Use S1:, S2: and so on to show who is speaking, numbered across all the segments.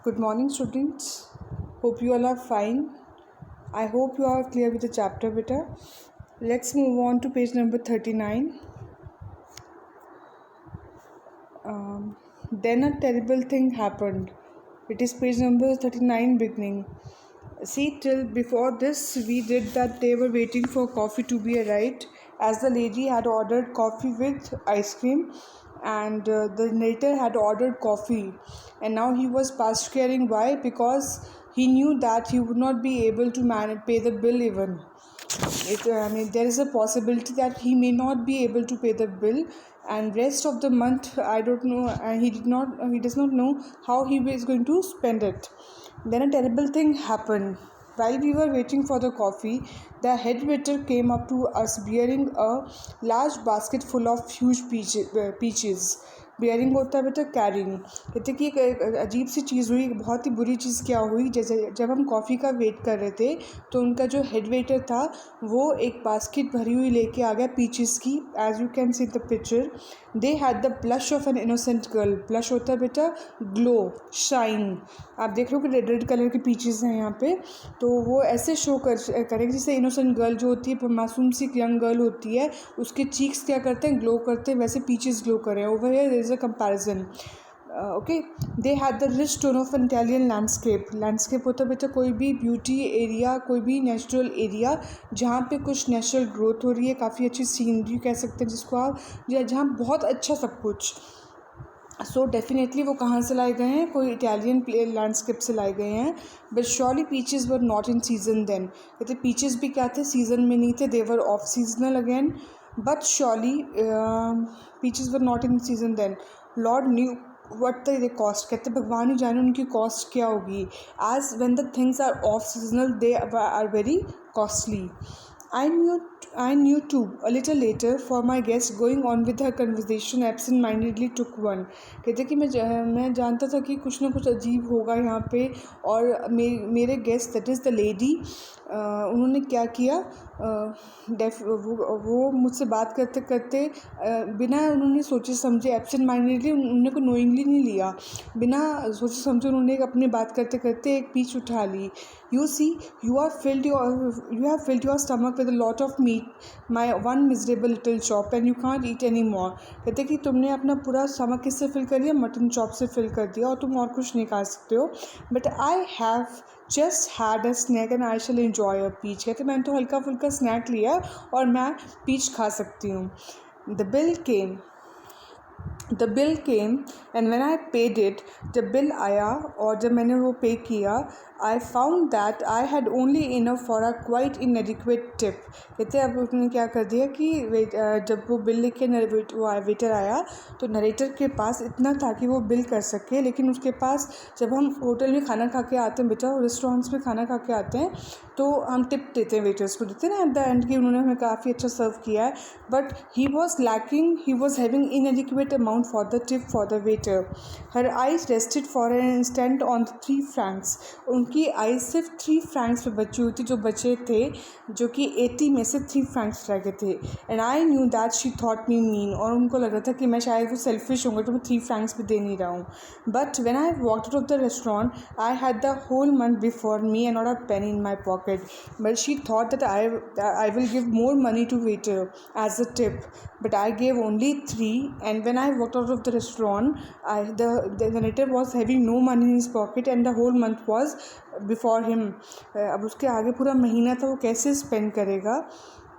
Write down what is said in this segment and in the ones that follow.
S1: Good morning, students. Hope you all are fine. I hope you are clear with the chapter beta. Let's move on to page number 39. Then a terrible thing happened. It is page number 39 beginning. See, till before this, we did that they were waiting for coffee to be arrived, as the lady had ordered coffee with ice cream, and the narrator had ordered coffee, and now he was past caring. Why? Because he knew that he would not be able to pay the bill even. There is a possibility that he may not be able to pay the bill, and rest of the month I don't know. He does not know how he is going to spend it. Then a terrible thing happened. While we were waiting for the coffee, the head waiter came up to us bearing a large basket full of huge peaches. Bearing होता है बेटा carrying. कहते कि एक अजीब सी चीज़ हुई, बहुत ही बुरी चीज़ क्या हुई, जैसे जब हम कॉफ़ी का वेट कर रहे थे तो उनका जो हेड वेटर था वो एक बास्केट भरी हुई लेके आ गया पीचेस की। As you can see the picture, they had the blush of an innocent girl. Blush होता है बेटा ग्लो, शाइन। आप देख लो कि रेड रेड कलर के पीचेस हैं यहाँ पे, तो वो ऐसे शो करेंगे जैसे इनोसेंट गर्ल जो होती है, मासूम सी यंग गर्ल होती है, उसके चीक्स क्या करते हैं, ग्लो करते हैं, वैसे पीचेस ग्लो करें। Over here there is a comparison. Okay, they had the rich tone of an Italian landscape. Landscape होता है बेटा कोई भी ब्यूटी एरिया, कोई भी नेचुरल एरिया जहाँ पे कुछ नेचुरल ग्रोथ हो रही है, काफ़ी अच्छी सीनरी कह सकते हैं जिसको आप, जहाँ बहुत अच्छा सब कुछ। सो डेफिनेटली वो कहाँ से लाए गए हैं, कोई इटालियन लैंडस्केप से लाए गए हैं। But surely peaches were not in season then. कहते पीचेस भी क्या थे, सीजन में नहीं थे, they were off seasonal again. But surely peaches were not in season then. Lord knew what the cost. कहते भगवान ही जाने उनकी कॉस्ट क्या होगी। As when the things are off seasonal they are very costly. I knew too. A little later, for my guest going on with her conversation, absent-mindedly took one. कहते कि मैं जानता था कि कुछ ना कुछ अजीब होगा यहाँ पे, और मेरे guest that is the lady, उन्होंने क्या किया, वो मुझसे बात करते करते बिना उन्होंने सोचे समझे, एब्सेंट माइंडेडली, उन्होंने को नोइंगली नहीं लिया, बिना सोचे समझे उन्होंने अपनी बात करते करते एक पीच उठा ली। You see, you have filled your stomach with a lot of meat, my one miserable little chop, and you can't eat any more. कहते कि तुमने अपना पूरा स्टमक किससे फिल कर दिया, मटन चॉप से फिल कर दिया, और तुम और कुछ नहीं खा सकते हो। But I have just had a snack and I shall enjoy a peach. कहते मैंने तो हल्का फुल्का स्नैक लिया और मैं पीच खा सकती हूँ। The bill came and when I paid it, जब बिल आया और जब मैंने वो पे किया, I found that I had only enough for a quite इनएडिक्वेट tip. कहते अब उन्होंने क्या कर दिया कि जब वो बिल लेके वेटर आया तो नरेटर के पास इतना था कि वो बिल कर सके, लेकिन उसके पास, जब हम होटल में खाना खा के आते हैं बेटा, रेस्टोरेंट्स में खाना खा के आते हैं तो हम टिप देते हैं, वेटर्स को देते हैं ना एट द एंड कि उन्होंने हमें काफ़ी अच्छा सर्व किया है। But he was having इनएडिक्वेट amount for the tip for the waiter. Her eyes rested for an instant on the 3 francs. उनकी आईज सिर्फ 3 francs पे बची हुई थी, जो बचे थे, जो कि 80 में से 3 francs रह गए थे। And I knew that she thought me mean. और उनको लग रहा था कि मैं शायद वो सेल्फिश होंगे तो मैं 3 francs भी दे नहीं रहा हूँ। But when I walked out of the restaurant, I had the whole month before me and not a penny in my pocket. But she thought that I will give more money to waiter as a tip. But I gave only 3, and when I walked out of the restaurant, the narrator was having no money in his pocket and the whole month was before him. अब उसके आगे पूरा महीना था, वो कैसे spend करेगा।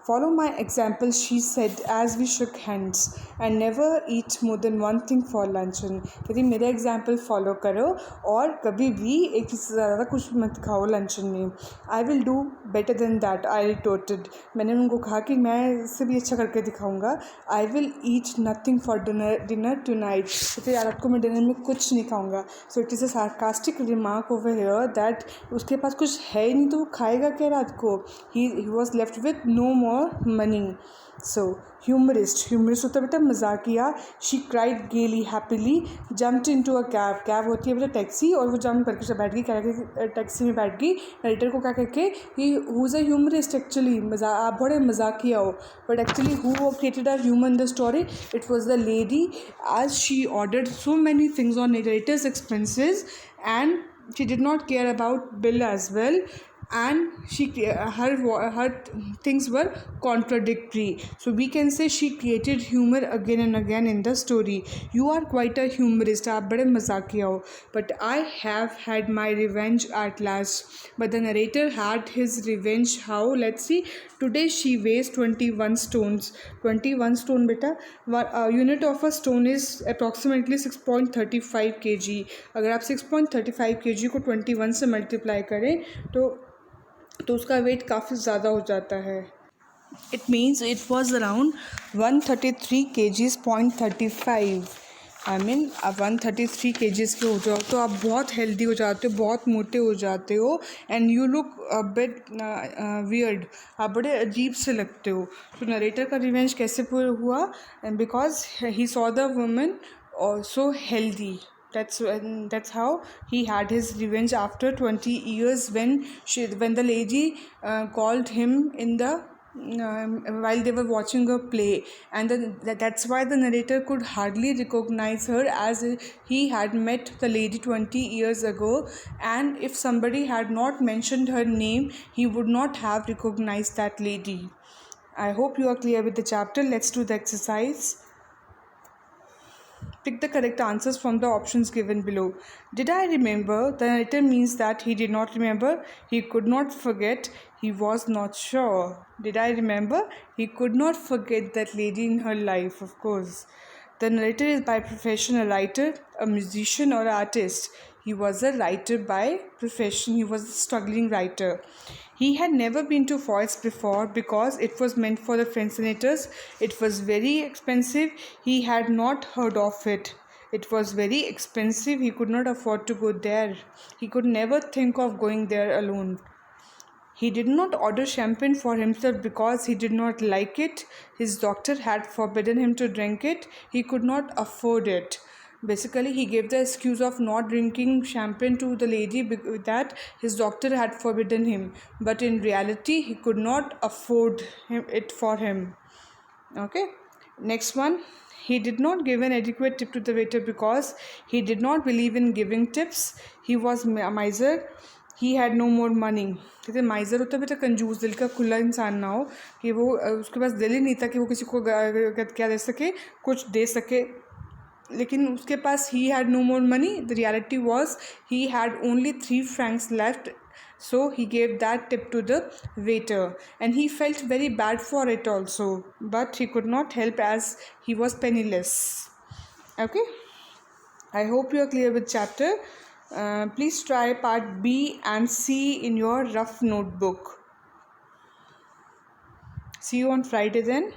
S1: Follow my example, she said as we shook hands, and never eat more than one thing for luncheon. कहती मेरा एग्जाम्पल फॉलो करो और कभी भी एक से ज़्यादा कुछ मत खाओ लंचन में। I will do better than that, I retorted. मैंने उनको कहा कि मैं इससे भी अच्छा करके दिखाऊंगा। I will eat nothing for dinner tonight. कहते रात को मैं डिनर में कुछ नहीं खाऊंगा। So it is a sarcastic remark over here that उसके पास कुछ है ही नहीं तो वो खाएगा क्या रात को। He was left with no more money. So humorist होता है बेटा मजाकिया। She cried gaily, happily, jumped into a cab. Cab होती है बेटा टैक्सी, और वो जंप करके से बैठ गई, टैक्सी में बैठ गई, नरेटर को क्या करके कि who is a humorist actually, आप बड़े मजाकिया हो। But actually who created a humor in the story? It was the lady, as she ordered so many things on narrator's expenses and she did not care about Bill as well, and her things were contradictory. So we can say she created humor again and again in the story. You are quite a humorist, आप बड़े मजाकिया हो. But I have had my revenge at last. But the narrator had his revenge how? Let's see. Today she weighs 21 stones. 21 stone beta. Unit of a stone is approximately 6.35 kg. अगर आप 6.35 kg को 21 से multiply करें तो उसका wait काफ़ी ज़्यादा हो जाता है. It means it was around 133 kgs 0.35. I mean आप 133 kgs के हो जाओ तो आप बहुत हेल्दी हो जाते हो, बहुत मोटे हो जाते हो, and you look bit weird. आप बड़े अजीब से लगते हो. तो नरेटर का रिवेंज कैसे पूरा हुआ? Because he saw the woman so healthy. That's how he had his revenge after 20 years when the lady called him in the while they were watching a play, and that's why the narrator could hardly recognize her, as he had met the lady 20 years ago, and if somebody had not mentioned her name he would not have recognized that lady. I hope you are clear with the chapter. Let's do the exercise. Pick the correct answers from the options given below. Did I remember? The narrator means that he did not remember, he could not forget, he was not sure. Did I remember? He could not forget that lady in her life, of course. The narrator is by profession a writer, a musician, or artist. He was a writer by profession. He was a struggling writer. He had never been to Foyt's before because it was meant for the French senators. It was very expensive. He had not heard of it. It was very expensive. He could not afford to go there. He could never think of going there alone. He did not order champagne for himself because he did not like it. His doctor had forbidden him to drink it. He could not afford it. Basically, he gave the excuse of not drinking champagne to the lady that his doctor had forbidden him. But in reality, he could not afford it for him. Okay. Next one. He did not give an adequate tip to the waiter because he did not believe in giving tips. He was a miser. He had no more money. कहते माइज़र होता है बेटा कंजूस, दिल का खुला इंसान ना हो कि वो उसके पास दिल ही नहीं था कि वो किसी को क्या दे सके, कुछ दे सके. लेकिन उसके पास he had no more money. The reality was he had only 3 francs left. So he gave that tip to the waiter, and he felt very bad for it also, but he could not help as he was penniless. Okay, I hope you are clear with chapter. Please try part B and C in your rough notebook. See you on Friday then.